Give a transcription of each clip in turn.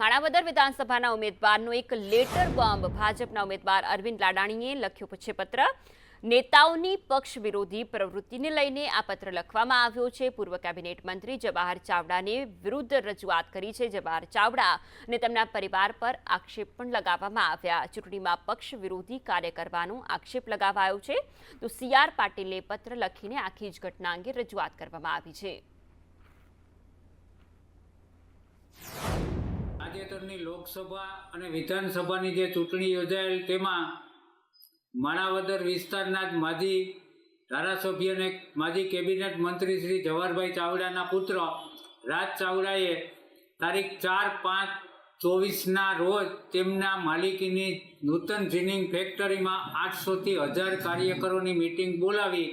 માણાવદર વિધાનસભાના ઉમેદવારનો એક letter bomb ભાજપના ઉમેદવાર અરવિંદ લાડાણીએ લખ્યો છે પત્ર। નેતાઓની પક્ષ વિરોધી પ્રવૃત્તિને લઈને આ પત્ર લખવામાં આવ્યો છે। પૂર્વ કેબિનેટ મંત્રી જવાહર ચાવડાને વિરુદ્ધ રજૂઆત કરી છે। જવાહર ચાવડા અને તેમના પરિવાર પર આક્ષેપ પણ લગાવવામાં આવ્યા। ચૂંટણીમાં પક્ષ વિરોધી કાર્ય કરવાનો આક્ષેપ લગાવાયો છે તો CR પાટીલે પત્ર લખીને આખી જ ઘટના અંગે રજૂઆત કરવામાં આવી છે। તાજેતરની લોકસભા અને વિધાનસભાની જે ચૂંટણી યોજાયેલ તેમાં માણાવદર વિસ્તારના જ માજી ધારાસભ્ય અને માજી કેબિનેટ મંત્રી શ્રી જવાહરભાઈ ચાવડાના પુત્ર રાજ ચાવડાએ તારીખ 4/5/24ના રોજ તેમના માલિકીની નૂતન જીનિંગ ફેક્ટરીમાં 800થી 1000 કાર્યકરોની મિટિંગ બોલાવી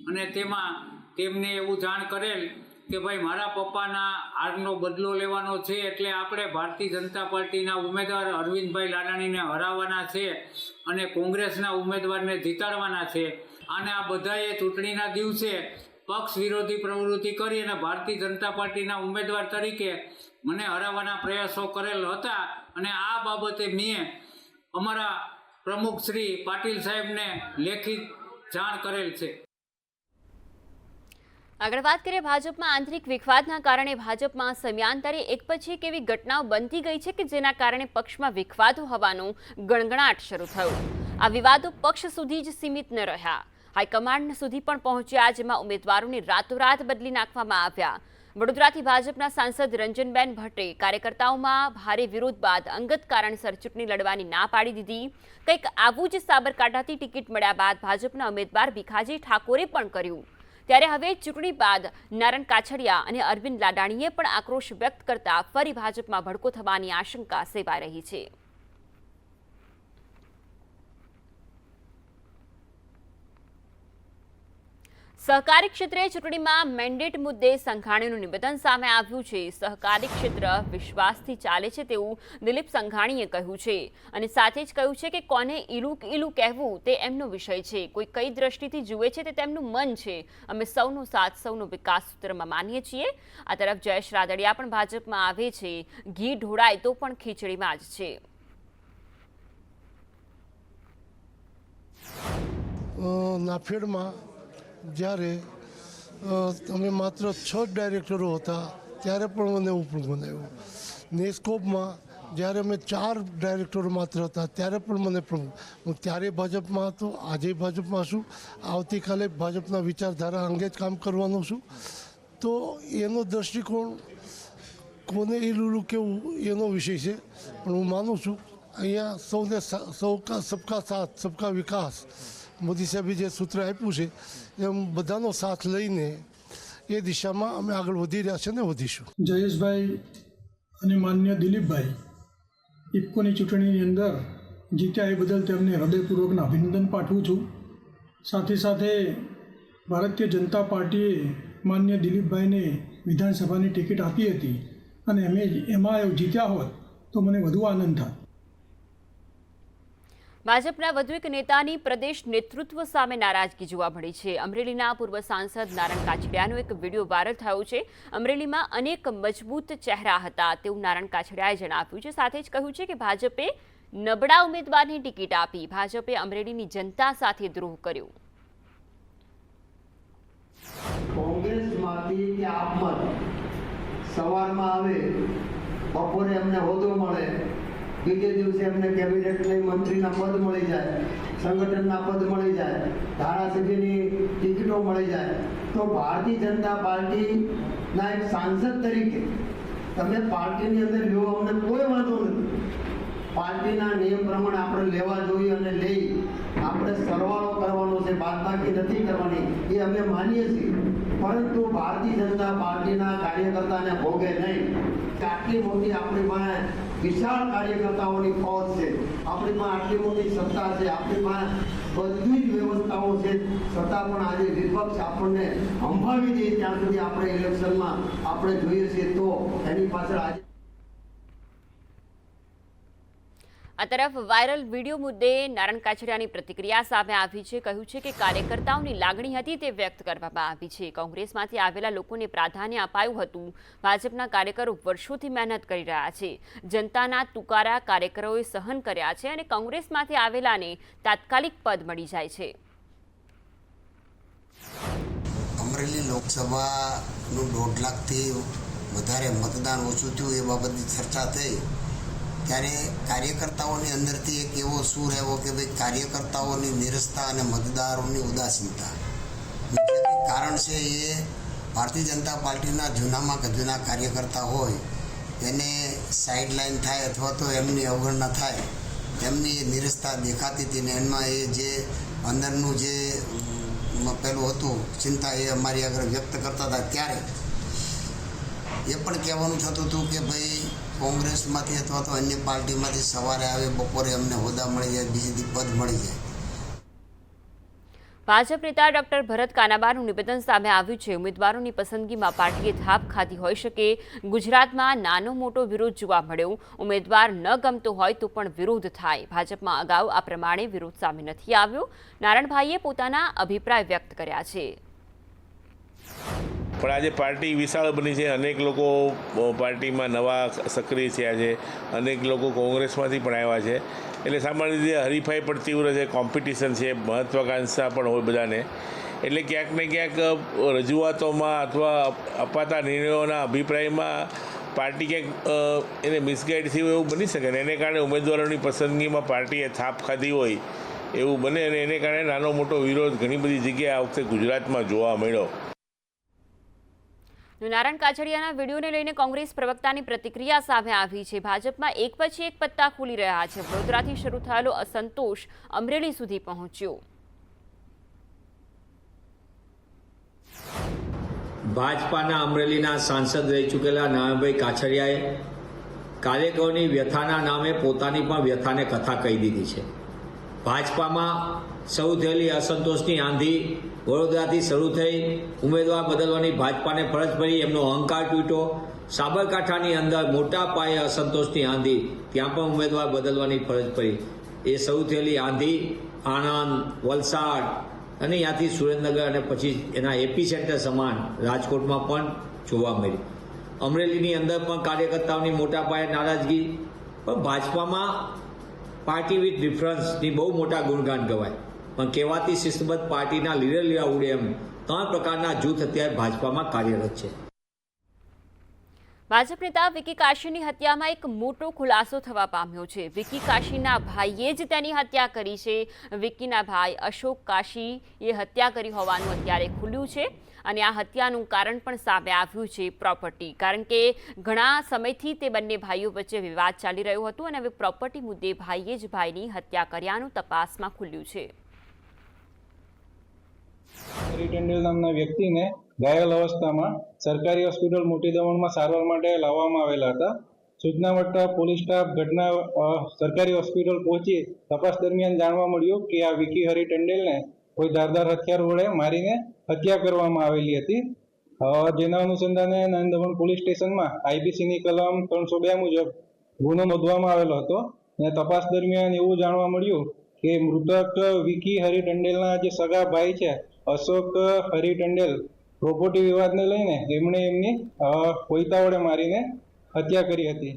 અને તેમાં તેમને એવું જાણ કરેલ કે ભાઈ મારા પપ્પાના હારનો બદલો લેવાનો છે, એટલે આપણે ભારતીય જનતા પાર્ટીના ઉમેદવાર અરવિંદભાઈ લાડાણીને હરાવવાના છે અને કોંગ્રેસના ઉમેદવારને જીતાડવાના છે। અને આ બધાએ ચૂંટણીના દિવસે પક્ષ વિરોધી પ્રવૃત્તિ કરી અને ભારતીય જનતા પાર્ટીના ઉમેદવાર તરીકે મને હરાવવાના પ્રયાસો કરેલ હતા અને આ બાબતે મેં અમારા પ્રમુખ શ્રી પાટીલ સાહેબને લેખિત જાણ કરેલ છે। આગળ વાત કરીએ ભાજપમાં આંતરિક વિખવાદના કારણે ભાજપમાં સમયાંતરે એક પછી એક એવી ઘટનાઓ બનતી ગઈ છે કે જેના કારણે પક્ષમાં વિખવાદો હોવાનો ગણગણાટ શરૂ થયો। આ વિવાદો પક્ષ સુધી જ સીમિત ન રહ્યા, હાઈકમાન્ડ સુધી પણ પહોંચ્યા, જેમાં ઉમેદવારોને રાતોરાત બદલી નાખવામાં આવ્યા। વડોદરાથી ભાજપના સાંસદ રંજનબેન ભટ્ટે કાર્યકર્તાઓમાં ભારે વિરોધ બાદ અંગત કારણસર ચૂંટણી લડવાની ના પાડી દીધી। કંઈક આવું જ સાબરકાંઠાથી ટિકિટ મળ્યા બાદ ભાજપના ઉમેદવાર ભીખાજી ઠાકોરે પણ કર્યું। ત્યારે હવે ચૂંટણી બાદ નારણ કાછડિયા અને અરવિંદ લાડાણીએ પણ આક્રોશ વ્યક્ત કરતા ફરી ભાજપમાં ભડકો થવાની આશંકા સેવાઈ રહી છે। સહકારી ક્ષેત્રે ચૂંટણીમાં મેન્ડેટ મુદ્દે સંઘાણીનું નિવેદન સામે આવ્યું છે। સહકારી ક્ષેત્ર વિશ્વાસથી ચાલે છે તેવું દિલીપ સંઘાણીએ કહ્યું છે અને સાથે જ કહ્યું છે કે કોને ઈલું કહેવું તે એમનો વિષય છે, કોઈ કઈ દ્રષ્ટિથી જુએ છે તે તેમનું મન છે। અમે સૌનો સાથ સૌનો વિકાસ સૂત્રમાં માનીએ છીએ। આ તરફ જયેશ રાદડિયા પણ ભાજપમાં આવે છે, ઘી ઢોળાય તો પણ ખીચડીમાં જ છે। નાફેડમાં જ્યારે અમે માત્ર 6 ડાયરેક્ટરો હતા ત્યારે પણ મને ઉપરું બનાવ્યું। નેસ્કોપમાં જ્યારે અમે 4 ડાયરેક્ટરો માત્ર હતા ત્યારે પણ મને પ્રમુખ, હું ત્યારે ભાજપમાં હતો, આજે ભાજપમાં છું, આવતીકાલે ભાજપના વિચારધારા અંગે જ કામ કરવાનો છું। તો એનો દ્રષ્ટિકોણ કોને ઈલું કેવું એનો વિષય છે, પણ હું માનું છું અહીંયા સૌને સબકા સાથ સબકા વિકાસ મોદી સાહેબે જે સૂત્ર આપ્યું છે એમ બધાનો સાથ લઈને એ દિશામાં અમે આગળ વધી રહ્યા છે ને વધીશું। જયેશભાઈ અને માન્ય દિલીપભાઈ ઇફકોની ચૂંટણીની અંદર જીત્યા એ બદલ તેમને હૃદયપૂર્વકના અભિનંદન પાઠવું છું। સાથે સાથે ભારતીય જનતા પાર્ટીએ માન્ય દિલીપભાઈને વિધાનસભાની ટિકિટ આપી હતી અને એમાં જીત્યા હોત તો મને વધુ આનંદ થાત। ભાજપના વધુ એક નેતાની પ્રદેશ નેતૃત્વ સામે નારાજગી જોવા મળી છે। અમરેલીના પૂર્વ સાંસદ નારણ કાછડિયાનો એક વિડીયો વાયરલ થયો છે। અમરેલીમાં અનેક મજબૂત ચહેરા હતા તેવું નારણ કાછડિયાએ જણાવ્યું છે। સાથે જ કહ્યું છે કે ભાજપે નબળા ઉમેદવારની ટિકિટ આપી, ભાજપે અમરેલીની જનતા સાથે દ્રોહ કર્યો। કોંગ્રેસમાંથી કે આપમાં સવારમાં આવે, બપોરે એમને હોદ્દો મળે, બીજે દિવસે એમને કેબિનેટની મંત્રીના પદ મળી જાય, સંગઠનના પદ મળી જાય, ધારાસભ્યની ટિકિટો મળી જાય, તો ભારતીય જનતા પાર્ટીના એક સાંસદ તરીકે તમે પાર્ટીની અંદર લો, અમને કોઈ વાંધો નથી। પાર્ટીના નિયમ પ્રમાણે આપણે લેવા જોઈએ અને લઈ આપણે સરવાળો કરવાનો છે, બાદબાકી નથી કરવાની, એ અમે માનીએ છીએ। પરંતુ ભારતીય જનતા પાર્ટીના કાર્યકર્તાને ભોગે નહીં। આટલી મોટી આપણી પાસે વિશાળ કાર્યકર્તાઓની ફોજ છે, આપણી પાસે આટલી મોટી સત્તા છે, આપણી પાસે બધી જ વ્યવસ્થાઓ છે, છતાં પણ આજે વિપક્ષ આપણને સંભાવી દે ત્યાં સુધી આપણે ઇલેક્શનમાં આપણે જોઈએ છીએ તો એની પાછળ આજે આ તરફ વાયરલ વિડીયો મુદ્દે નારણ કાછડિયાની પ્રતિક્રિયા સામે આવી છે. કહ્યું છે કે કાર્યકર્તાઓની લાગણી હતી તે વ્યક્ત કરવામાં આવી છે. કોંગ્રેસમાંથી આવેલા લોકોને પ્રાધાન્ય અપાયું હતું. ભાજપના કાર્યકરો વર્ષોથી મહેનત કરી રહ્યા છે. જનતાના તુકારા કાર્યકરોએ સહન કર્યા છે અને કોંગ્રેસમાંથી આવેલાને તાત્કાલિક પદ મળી જાય છે. અમરેલી લોકસભાનું 1.5 લાખથી વધારે મતદાન ઓછું થયું એ બાબતની ચર્ચા થઈ ત્યારે કાર્યકર્તાઓની અંદરથી એક એવો સૂર આવ્યો કે ભાઈ કાર્યકર્તાઓની નિરસતા અને મતદારોની ઉદાસીનતા મુખ્ય કારણ છે એ ભારતીય જનતા પાર્ટીના જૂનામાં જૂના કાર્યકર્તા હોય એને સાઇડલાઇન થાય અથવા તો એમની અવગણના થાય એમની એ નિરસતા દેખાતી હતી ને એમાં એ જે અંદરનું જે પેલું હતું ચિંતા એ અમારી આગળ વ્યક્ત કરતા હતા ત્યારે એ પણ કહેવાનું થતું હતું કે ભાઈ કોંગ્રેસમાંથી અથવા તો અન્ય પાર્ટીમાંથી સવારે આવે બપોરે અમને હોદ્દા મળી જાય બીજી પદ મળી જાય. ભાજપ નેતા ડોક્ટર ભરત કાનાબાનું નિવેદન સામે આવ્યું છે. ઉમેદવારોની પસંદગીમાં પાર્ટીએ થાપ ખાધી હોઈ શકે. ગુજરાતમાં નાનો મોટો વિરોધ જોવા મળ્યો. ઉમેદવાર ન ગમતો હોય તો પણ વિરોધ થાય. ભાજપમાં અગાઉ આ પ્રમાણે વિરોધ સામે નથી આવ્યો. નારણભાઈએ પોતાના અભિપ્રાય વ્યક્ત કર્યા છે. પણ આજે પાર્ટી વિશાળ બની છે. અનેક લોકો પાર્ટીમાં નવા સક્રિય થયા છે. અનેક લોકો કોંગ્રેસમાંથી પણ આવ્યા છે. એટલે સામાન્ય રીતે હરીફાઈ પણ તીવ્ર છે, કોમ્પિટિશન છે, મહત્વાકાંક્ષા પણ હોય બધાને. એટલે ક્યાંક ને ક્યાંક રજૂઆતોમાં અથવા અપાતા નિર્ણયોના અભિપ્રાયમાં પાર્ટી ક્યાંક એને મિસગાઈડ થયું એવું બની શકે ને એને કારણે ઉમેદવારોની પસંદગીમાં પાર્ટીએ થાપ ખાધી હોય એવું બને અને એને કારણે નાનો મોટો વિરોધ ઘણી બધી જગ્યાએ આ વખતે ગુજરાતમાં જોવા મળ્યો. નારણ કાછડિયાના વિડીયોને લઈને કોંગ્રેસ પ્રવક્તાની પ્રતિક્રિયા સામે આવી છે. ભાજપમાં એક પછી એક પત્તા ખુલી રહ્યા છે. વડોદરાથી શરૂ થયેલો અસંતોષ અમરેલી સુધી પહોંચ્યો. ભાજપાના અમરેલીના સાંસદ રહી ચૂકેલા નારણભાઈ કાછડિયાએ કાર્યકરોની વ્યથાના નામે પોતાની પણ વ્યથાને કથા કહી દીધી છે. ભાજપામાં શરૂ થયેલી અસંતોષની આંધી વડોદરાથી શરૂ થઈ ઉમેદવાર બદલવાની ભાજપાને ફરજ પડી, એમનો અહંકાર તૂટ્યો. સાબરકાંઠાની અંદર મોટા પાયે અસંતોષની આંધી, ત્યાં પણ ઉમેદવાર બદલવાની ફરજ પડી. એ શરૂ થયેલી આંધી આણંદ, વલસાડ અને ત્યાંથી સુરેન્દ્રનગર અને પછી એના એપી સેન્ટર સમાન રાજકોટમાં પણ જોવા મળી. અમરેલીની અંદર પણ કાર્યકર્તાઓની મોટા પાયે નારાજગી. પણ ભાજપામાં પાર્ટી વિથ ડિફરન્સની બહુ મોટા ગુણગાન ગવાય. પણ કહેવાતી શિસ્તબદ્ધ પાર્ટીના લીડર લીડા ઉડે એમ 3 પ્રકારના જૂથ અત્યારે ભાજપામાં કાર્યરત છે. ભાજપ નેતા વિકી કાશીની હત્યામાં એક મોટો ખુલાસો થવા પામ્યો છે. વિકી કાશીના ભાઈએ જ તેની હત્યા કરી છે. વિકીના ભાઈ અશોક કાશીએ હત્યા કરી હોવાનું અત્યારે ખુલ્યું છે અને આ હત્યાનું કારણ પણ સામે આવ્યું છે પ્રોપર્ટી. કારણ કે ઘણા સમયથી તે બંને ભાઈઓ વચ્ચે વિવાદ ચાલી રહ્યો હતો અને હવે પ્રોપર્ટી મુદ્દે ભાઈએ જ ભાઈની હત્યા કર્યાનું તપાસમાં ખુલ્યું છે. હરી ટંડેલ નામના વ્યક્તિને ઘાયલ અવસ્થામાં સરકારી હોસ્પિટલ મોટી દમણમાં સારવાર માટે લાવવામાં આવેલા હતા. સૂચના મળતા પોલીસ સ્ટાફ ઘટના સરકારી હોસ્પિટલ પહોંચી તપાસ દરમિયાન જાણવા મળ્યું કે આ વિકી હરી ટંડેલને કોઈ ધારદાર હથિયાર વડે મારીને હત્યા કરવામાં આવેલી હતી. જેના અનુસંધાને નંદમણ પોલીસ સ્ટેશનમાં આઈપીસીની કલમ 302 મુજબ ગુનો નોંધવામાં આવેલો હતો. અને તપાસ દરમિયાન એવું જાણવા મળ્યું કે મૃતક વિકી હરી ટંડેલના જે સગા ભાઈ છે અશોક હરી ટંડેલ પ્રોપર્ટી વિવાદને લઈને એમણે એમની કોઈતા વડે મારીને હત્યા કરી હતી.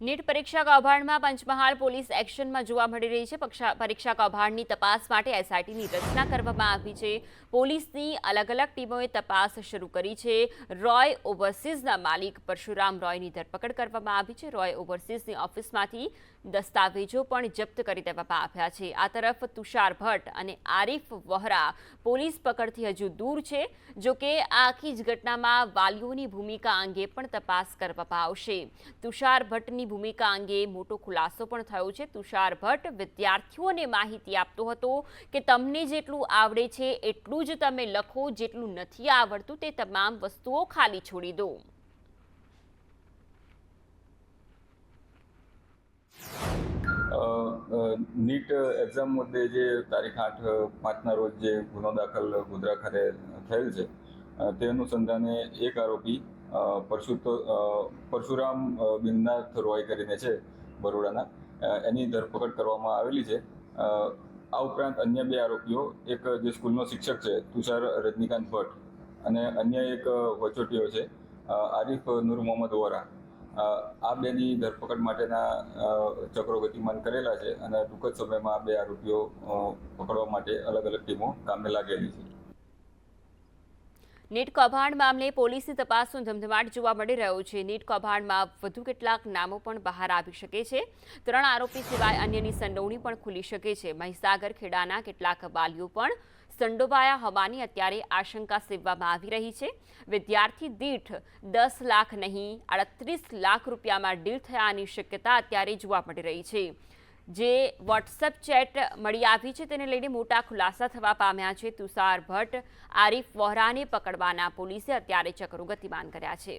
નીટ પરીક્ષા કૌભાંડમાં પંચમહાલ પોલીસ એક્શનમાં જોવા મળી રહી છે. પરીક્ષા કૌભાંડની તપાસ માટે એસઆઈટીની રચના કરવામાં આવી છે. પોલીસની અલગ અલગ ટીમોએ તપાસ શરૂ કરી છે. રોય ઓવરસીઝના માલિક પરશુરામ રોયની ધરપકડ કરવામાં આવી છે. રોય ઓવરસીઝની ઓફિસમાંથી દસ્તાવેજો પણ જપ્ત કરી દેવામાં આવ્યા છે. આ તરફ તુષાર ભટ્ટ અને આરિફ વહોરા પોલીસ પકડથી હજુ દૂર છે. જોકે આ આખી જ ઘટનામાં વાલીઓની ભૂમિકા અંગે પણ તપાસ કરવામાં આવશે. તુષાર ભટ્ટની ભૂમિકા અંગે મોટો ખુલાસો પણ થયો છે. તુષાર ભટ્ટ વિદ્યાર્થીઓને માહિતી આપતો હતો કે તમને જેટલું આવડે છે એટલું જ તમે લખો, જેટલું નથી આવડતું તે તમામ વસ્તુઓ ખાલી છોડી દો. નીટ એક્ઝામ મુદ્દે જે તારીખ 8/5ના રોજ જે ગુનો દાખલ ગોધરા ખાતે થયેલ છે તે અનુસંધાને એક આરોપી પરશુરામ બિંદનાથ રોય કરીને છે બરોડાના, એની ધરપકડ કરવામાં આવેલી છે. આ ઉપરાંત અન્ય 2 આરોપીઓ, એક જે સ્કૂલનો શિક્ષક છે તુષાર રજનીકાંત ભટ્ટ અને અન્ય એક વચોટિયો છે આરિફ નૂર મોહમ્મદ વોરા. આ 2ની ધરપકડ માટેના ચક્રો ગતિમાન કરેલા છે અને ટૂંક જ સમયમાં આ 2 આરોપીઓ પકડવા માટે અલગ અલગ ટીમો કામે લાગેલી છે. નીટ કૌભાંડ મામલે પોલીસની તપાસનો ધમધમાટ જોવા મળી રહ્યો છે. નીટ કૌભાંડમાં વધુ કેટલાક નામો પણ બહાર આવી શકે છે. 3 આરોપી સિવાય અન્યની સંડોવણી પણ ખુલી શકે છે. મહીસાગર ખેડાના કેટલાક વાલીઓ પણ સંડોવાયા હોવાની અત્યારે આશંકા સેવવામાં આવી રહી છે. વિદ્યાર્થી દીઠ 10 લાખ નહીં 38 લાખ રૂપિયામાં ડીલ થયાની શક્યતા અત્યારે જોવા મળી રહી છે. જે વોટ્સએપ ચેટ મળી આવી છે તેને લઈને મોટા ખુલાસા થવા પામ્યા છે. તુષાર ભટ્ટ, આરિફ વોહરાને પકડવાના પોલીસે અત્યારે ચક્રો ગતિમાન કર્યા છે.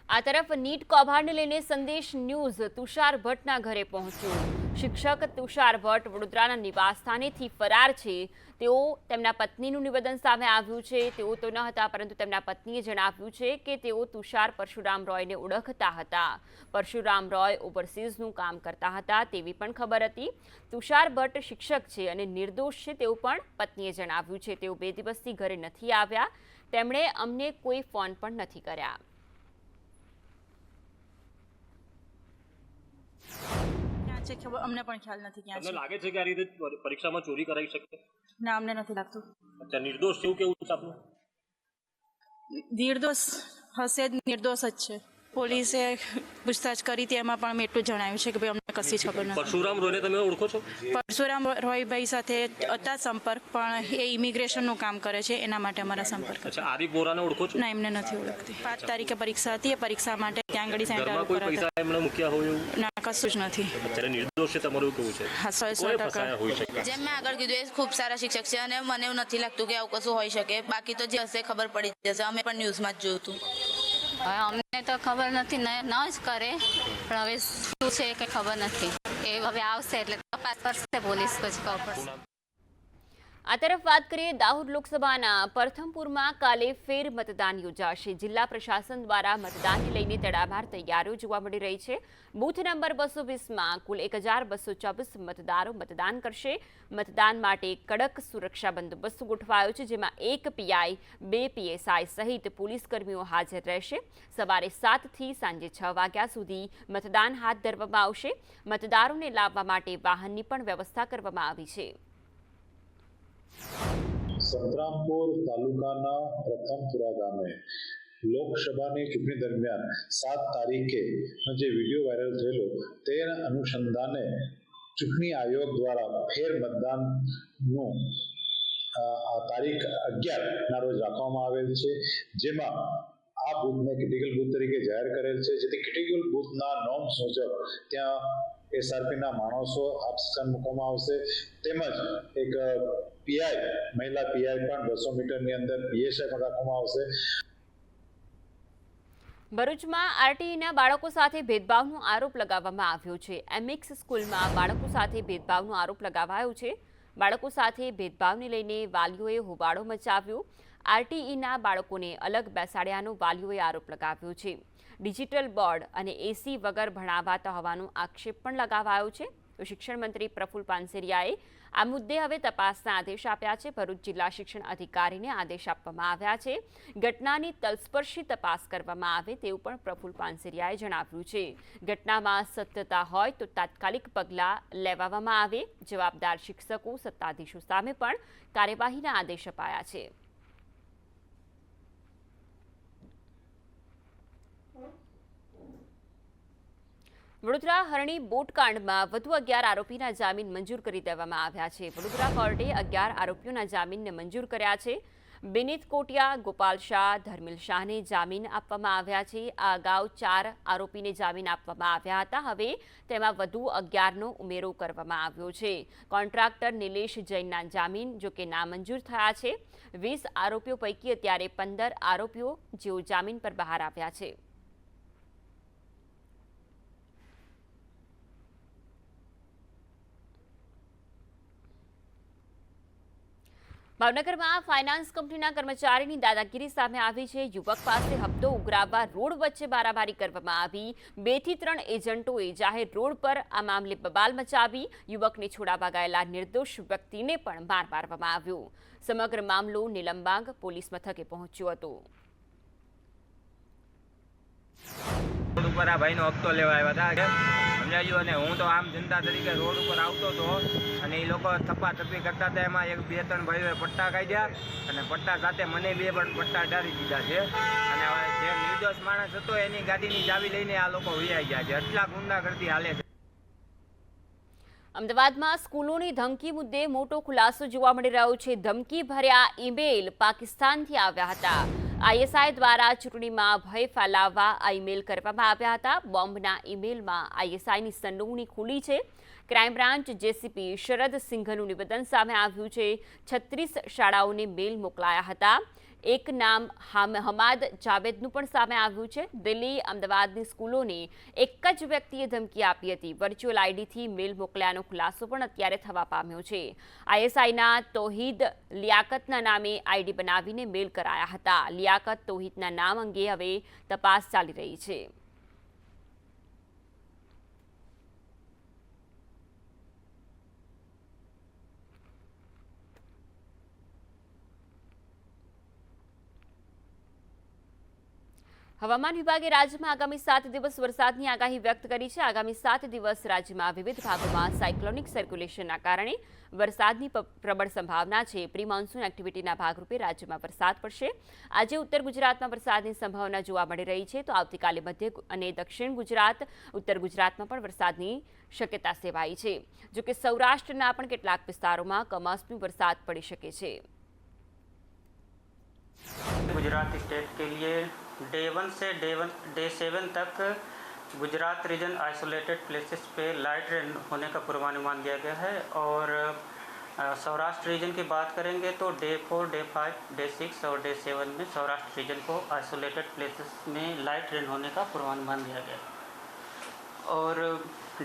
આ તરફ નીટ કૌભાંડને લઈને સંદેશ ન્યૂઝ તુષાર ભટ્ટના ઘરે પહોંચ્યું. શિક્ષક તુષાર ભટ્ટ વડોદરાના નિવાસસ્થાનેથી ફરાર છે. તેઓ તેમના પત્નીનું નિવેદન સામે આવ્યું છે. તેઓ તો ન હતા, પરંતુ તેમના પત્નીએ જણાવ્યું છે કે તેઓ તુષાર પરશુરામ રોયને ઓળખતા હતા. પરશુરામ રોય ઓવરસીઝનું કામ કરતા હતા તેવી પણ ખબર હતી. તુષાર ભટ્ટ શિક્ષક છે અને નિર્દોષ છે તેવું પણ પત્નીએ જણાવ્યું છે. તેઓ 2 દિવસથી ઘરે નથી આવ્યા. તેમણે અમને કોઈ ફોન પણ નથી કર્યા. અમને પણ ખ્યાલ નથી ક્યાં છે. લાગે છે કે આ રીતે પરીક્ષામાં ચોરી કરાવી શકે? ના, અમને નથી લાગતું. અચ્છા, નિર્દોષ છે એવું કેવું છે આપનું? નિર્દોષ હશે, નિર્દોષ જ છે. પોલીસે પૂછતાછ કરી હતી, એમાં પણ મેં એટલું જણાવ્યું છે કે ભાઈ અમને કશી ખબર નથી. પરશુરામ રોયને તમે ઓળખો છો? પરશુરામ રોયભાઈ સાથે હતા સંપર્ક, પણ એ ઇમિગ્રેશનનું કામ કરે છે, એના માટે અમારા સંપર્ક. અચ્છા, આરિફ વોરાને ઓળખો છો? ના, એમને નથી ઓળખતી. 5 તારીખે પરીક્ષા હતી, એ પરીક્ષા માટે ત્યાં આગળ સેન્ટર કોઈ પૈસા એમણે મૂક્યા હોય એવું? ના, કશું જ નથી. અત્યારે નિર્દોષ છે તમારું કેવું છે? હા, 100% હોઈ શકે. જેમ મેં આગળ કીધું, એ ખૂબ સારા શિક્ષક છે અને મને એવું નથી લાગતું કે આવું કશું હોઈ શકે. બાકી તો જે હશે ખબર પડી જશે. અમે પણ ન્યૂઝમાં જ જોયું હતું. અમને તો ખબર નથી, ન જ કરે, પણ હવે શું છે કે ખબર નથી. એ હવે આવશે એટલે તપાસ કરશે પોલીસ, પછી ખબર પડશે. આ તરફ વાત કરીએ દાહોદ લોકસભાના પ્રથમપુરમાં કાલે ફેર મતદાન યોજાશે. જિલ્લા પ્રશાસન દ્વારા મતદાનને લઈને તડામાર તૈયારીઓ જોવા મળી રહી છે. બૂથ નંબર 220માં કુલ 1224 મતદારો મતદાન કરશે. મતદાન માટે કડક સુરક્ષા બંદોબસ્ત ગોઠવાયો છે, જેમાં 1 પીઆઈ, 2 પીએસઆઈ સહિત પોલીસ કર્મીઓ હાજર રહેશે. સવારે 7 થી સાંજે 6 વાગ્યા સુધી મતદાન હાથ ધરવામાં આવશે. મતદારોને લાવવા માટે વાહનની પણ વ્યવસ્થા કરવામાં આવી છે. સંતરામપુર તાલુકાના પ્રથમપુરા ગામે લોકસભાની ચૂંટણી દરમિયાન 7 તારીખે જે વિડીયો વાયરલ થયેલો તેના અનુસંધાને ચૂંટણી આયોગ દ્વારા ફેર મતદાનનું તારીખ 11ના રોજ રાખવામાં આવેલ છે, જેમાં આ બૂથને ક્રિટિકલ બૂથ તરીકે જાહેર કરેલ છે. જેથી ક્રિટિકલ બૂથના નોર્મ્સ મુજબ ત્યાં એસઆરપીના માણસો આપસાન મૂકવામાં આવશે. તેમજ એક પીઆઈ, મહિલા પીઆઈ પણ 200 મીટરની અંદર પીએસઆઈ પણ રાખવામાં આવશે. ભરૂચમાં આરટીઈના બાળકો સાથે ભેદભાવનો આરોપ લગાવવામાં આવ્યો છે. એમએક્સ સ્કૂલમાં બાળકો સાથે ભેદભાવનો આરોપ લગાવાયો છે. બાળકો સાથે ભેદભાવને લઈને વાલીઓએ હોબાળો મચાવ્યો. આરટીઈના બાળકોને અલગ બેસાડ્યાનો વાલીઓએ આરોપ લગાવ્યો છે. ડિજિટલ બોર્ડ અને એસી વગર ભણાવાતા હોવાનો આક્ષેપ પણ લગાવાયો છે. તો શિક્ષણ મંત્રી પ્રફુલ પાનસેરિયાએ આ મુદ્દે હવે તપાસના આદેશ આપ્યા છે. ભરૂચ જિલ્લા શિક્ષણ અધિકારીને આદેશ આપવામાં આવ્યા છે. ઘટનાની તલસ્પર્શી તપાસ કરવામાં આવે તેવું પણ પ્રફુલ પાનસેરિયાએ જણાવ્યું છે. ઘટનામાં સત્યતા હોય તો તાત્કાલિક પગલાં લેવામાં આવે. જવાબદાર શિક્ષકો, સત્તાધીશો સામે પણ કાર્યવાહીના આદેશ અપાયા છે. વડોદરા હરણી બોટકાંડમાં વધુ 11 આરોપીના જામીન મંજૂર કરી દેવામાં આવ્યા છે. વડોદરા કોર્ટે 11 આરોપીઓના જામીનને મંજૂર કર્યા છે. બિનિત કોટિયા, ગોપાલ શાહ, ધર્મિલ શાહને જામીન આપવામાં આવ્યા છે. આ અગાઉ 4 આરોપીને જામીન આપવામાં આવ્યા હતા. હવે તેમાં વધુ 11નો ઉમેરો કરવામાં આવ્યો છે. કોન્ટ્રાક્ટર નિલેશ જૈનના જામીન જોકે નામંજૂર થયા છે. 20 આરોપીઓ પૈકી અત્યારે 15 આરોપીઓ જેઓ જામીન પર બહાર આવ્યા છે. ભાવનગરમાં ફાઇનાન્સ કંપનીના કર્મચારીની દાદાગીરી સામે આવી છે. યુવક પાસે હપ્તો ઉઘરાવવા રોડ વચ્ચે મારામારી કરવામાં આવી. 2 થી 3 એજન્ટોએ જાહેર રોડ પર આ મામલે બબાલ મચાવી. યુવકને છોડાવવા ગયેલા નિર્દોષ વ્યક્તિને પણ માર મારવામાં આવ્યો. સમગ્ર મામલો નીલમબાગ પોલીસ મથકે પહોંચ્યો હતો. રોડ ઉપર આ ભાઈનો હપ્તો લેવા આવ્યા હતા સમજાયું, અને હું તો આમ જનતા તરીકે રોડ ઉપર આવતો હતો અને એ લોકો થપ્પાથપ્પી કરતા હતા. એમાં 1-2-3 ભાઈઓએ પટ્ટા કાઢ્યા અને પટ્ટા સાથે મને 2 પણ પટ્ટા ડાળી દીધા છે. અને જે નિર્દોષ માણસ હતો એની ગાડીની ચાવી લઈને આ લોકો વૈયા ગયા છે. આટલા ગુંડાગર્દી હાલે છે. અમદાવાદમાં સ્કૂલોની ધમકી મુદ્દે મોટો ખુલાસો જોવા મળી રહ્યો છે. ધમકી ભર્યા ઈમેલ પાકિસ્તાનથી આવ્યા હતા. ISI દ્વારા ચૂંટણીમાં ભય ફેલાવવા આ ઈમેલ કરવામાં આવ્યા હતા. બોમ્બના ઈમેલમાં ISIની સંડોવણી ખુલી છે. ક્રાઇમ બ્રાન્ચ જેસીપી શરદ સિંઘનું નિવેદન સામે આવ્યું છે. 36 શાળાઓને મેલ મોકલાયા હતા. એક નામ હમાદ જાવેદનું પણ સામે આવ્યું છે. દિલ્હી, અમદાવાદની સ્કૂલોને એક જ વ્યક્તિએ ધમકી આપી હતી. વર્ચ્યુઅલ આઈડીથી મેલ મોકલ્યાનો ખુલાસો પણ અત્યારે થવા પામ્યો છે. ISIના તૌહીદ લિયાકતના નામે આઈડી બનાવીને મેલ કરાયા હતા. લિયાકત તૌહીદના નામ અંગે હવે તપાસ ચાલી રહી છે. હવામાન વિભાગે રાજ્યમાં આગામી 7 દિવસ વરસાદની આગાહી વ્યક્ત કરી છે. આગામી 7 દિવસ રાજ્યમાં વિવિધ ભાગોમાં સાયક્લોનિક સર્ક્યુલેશનના કારણે વરસાદની પ્રબળ સંભાવના છે. પ્રી મોન્સૂન એક્ટિવિટીના ભાગરૂપે રાજ્યમાં વરસાદ પડશે. આજે ઉત્તર ગુજરાતમાં વરસાદની સંભાવના જોવા મળી રહી છે, તો આવતીકાલે મધ્ય અને દક્ષિણ ગુજરાત, ઉત્તર ગુજરાતમાં પણ વરસાદની શક્યતા સેવાઈ છે. જોકે સૌરાષ્ટ્રના પણ કેટલાક વિસ્તારોમાં કમોસમી વરસાદ પડી શકે છે. गुजरात स्टेट के लिए डे 1 से डे 7 तक गुजरात रीजन आइसोलेटेड प्लेसेस पे लाइट रेन होने का पूर्वानुमान दिया गया है. और सौराष्ट्र रीजन की बात करेंगे तो डे 4, डे 5, डे 6 और डे 7 में सौराष्ट्र रीजन को आइसोलेटेड प्लेसेस में लाइट रेन होने का पूर्वानुमान दिया गया. और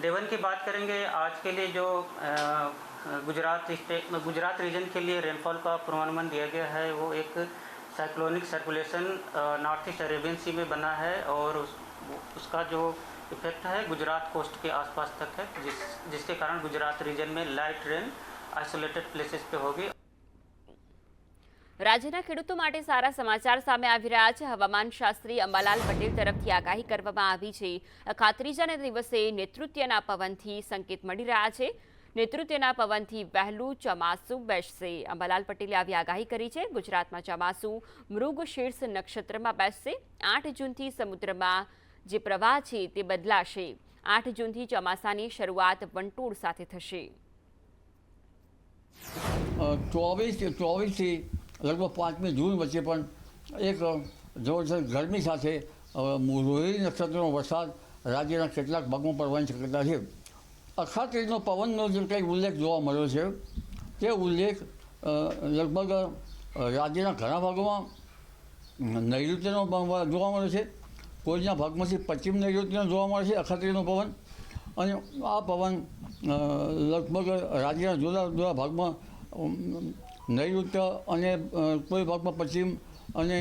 डे 1 की बात करेंगे, आज के लिए जो गुजरात रीजन के लिए रेनफॉल का पूर्वानुमान दिया गया है वो एक cyclonic circulation north east Arabian sea में बना है और उसका जो इफेक्ट है गुजरात कोस्ट के आसपास तक है, जिसके कारण गुजरात रीजन में लाइट रेन आइसोलेटेड प्लेसेस पे होगी. રાજ્યના ખેડૂતો માટે સારા સમાચાર સામે આવી રહ્યા છે. હવામાન શાસ્ત્રી અંબાલાલ પટેલ તરફથી આગાહી કરવામાં આવી છે. ખાતરીજાના દિવસે નૈઋત્યના પવનથી સંકેત મળી રહ્યા છે. નૈઋત્યના પવનથી વહેલું ચોમાસું બેસશે. અંબાલાલ પટેલે આવી આગાહી કરી છે. ગુજરાતમાં ચોમાસું મૃગશીર્ષ નક્ષત્રમાં બેસશે. 8 જૂનથી સમુદ્રમાં જે પ્રવાહ છે તે બદલાશે. 8 જૂનથી ચોમાસાની શરૂઆત વંટોળ સાથે થશે. 24થી લગભગ 5મી જૂન વચ્ચે પણ એક જબરજસ્ત ગરમી સાથે રોહિણી નક્ષત્રનો વરસાદ રાજ્યના કેટલાક ભાગમાં પડવાની શક્યતા છે. અખાત્રીજનો પવનનો જે કંઈક ઉલ્લેખ જોવા મળ્યો છે તે ઉલ્લેખ લગભગ રાજ્યના ઘણા ભાગોમાં નૈઋત્યનો જોવા મળે છે. કોઈના ભાગમાંથી પશ્ચિમ નૈઋત્યનો જોવા મળે છે અખાત્રીજનો પવન. અને આ પવન લગભગ રાજ્યના જુદા જુદા ભાગમાં નૈઋત્ય અને કોઈ ભાગમાં પશ્ચિમ. અને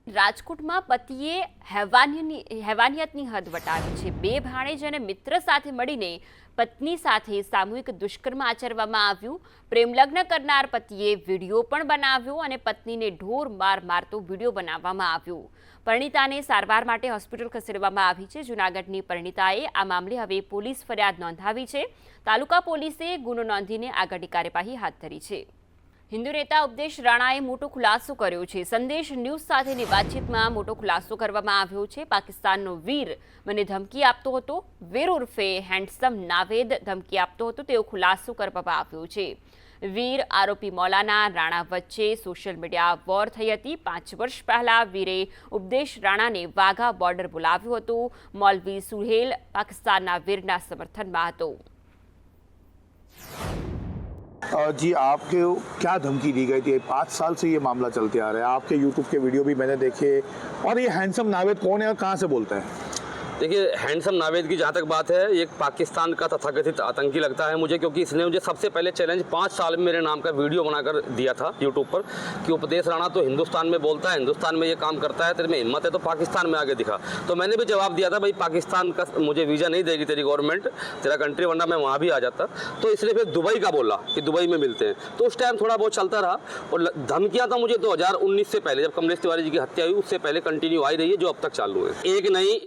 રાજકોટમાં પતિએ હેવાનિયતની હદ વટાવી છે. 2 ભાણેજ અને મિત્ર સાથે મળીને પત્ની સાથે સામૂહિક દુષ્કર્મ આચરવામાં આવ્યું. પ્રેમલગ્ન કરનાર પતિએ વિડીયો પણ બનાવ્યો અને પત્નીને ઢોર માર મારતો વિડીયો બનાવવામાં આવ્યો. પરિણીતાને સારવાર માટે હોસ્પિટલ ખસેડવામાં આવી છે. જૂનાગઢની પરિણીતાએ આ મામલે હવે પોલીસ ફરિયાદ નોંધાવી છે. તાલુકા પોલીસે ગુનો નોંધીને આગળની કાર્યવાહી હાથ ધરી છે. હિન્દુ નેતા ઉપદેશ રાણાએ મોટો ખુલાસો કર્યો છે. સંદેશ ન્યૂઝ સાથેની વાતચીતમાં મોટો ખુલાસો કરવામાં આવ્યો છે. પાકિસ્તાનનો વીર મને ધમકી આપતો હતો. વીર ઉર્ફે હેન્ડસમ નાવેદ ધમકી આપતો હતો તેવો ખુલાસો કરવામાં આવ્યો છે. વીર આરોપી મૌલાના રાણા વચ્ચે સોશિયલ મીડિયા વોર થઈ હતી. 5 વર્ષ પહેલા વીરે ઉપદેશ રાણાને વાઘા બોર્ડર બોલાવ્યો હતો. મૌલવી સુહેલ પાકિસ્તાનના વીરના સમર્થનમાં હતો. जी आपके क्या धमकी दी गई थी? 5 साल से ये मामला चलते आ रहा है. आपके YouTube के वीडियो भी मैंने देखे. और ये हैंडसम नावेद कौन है और कहाँ से बोलता है? देखिए, हैंडसम नावेद की जहाँ तक बात है, ये एक पाकिस्तान का तथाकथित आतंकी लगता है मुझे, क्योंकि इसने मुझे सबसे पहले चैलेंज 5 साल में मेरे नाम का वीडियो बनाकर दिया था यूट्यूब पर कि उपदेश राणा तो हिंदुस्तान में बोलता है, हिंदुस्तान में ये काम करता है, तेरे में हिम्मत है तो पाकिस्तान में आगे दिखा। तो मैंने भी जवाब दिया था, भाई पाकिस्तान का मुझे वीज़ा नहीं देगी तेरी गवर्नमेंट, तेरा कंट्री, वरना मैं वहाँ भी आ जाता। तो इसलिए फिर दुबई का बोला कि दुबई में मिलते हैं। तो उस टाइम थोड़ा बहुत चलता रहा और धमकियाँ तो मुझे 2019 से पहले, जब कमलेश तिवारी जी की हत्या हुई, उससे पहले कंटिन्यू आई रही है, जो अब तक चालू है। एक नहीं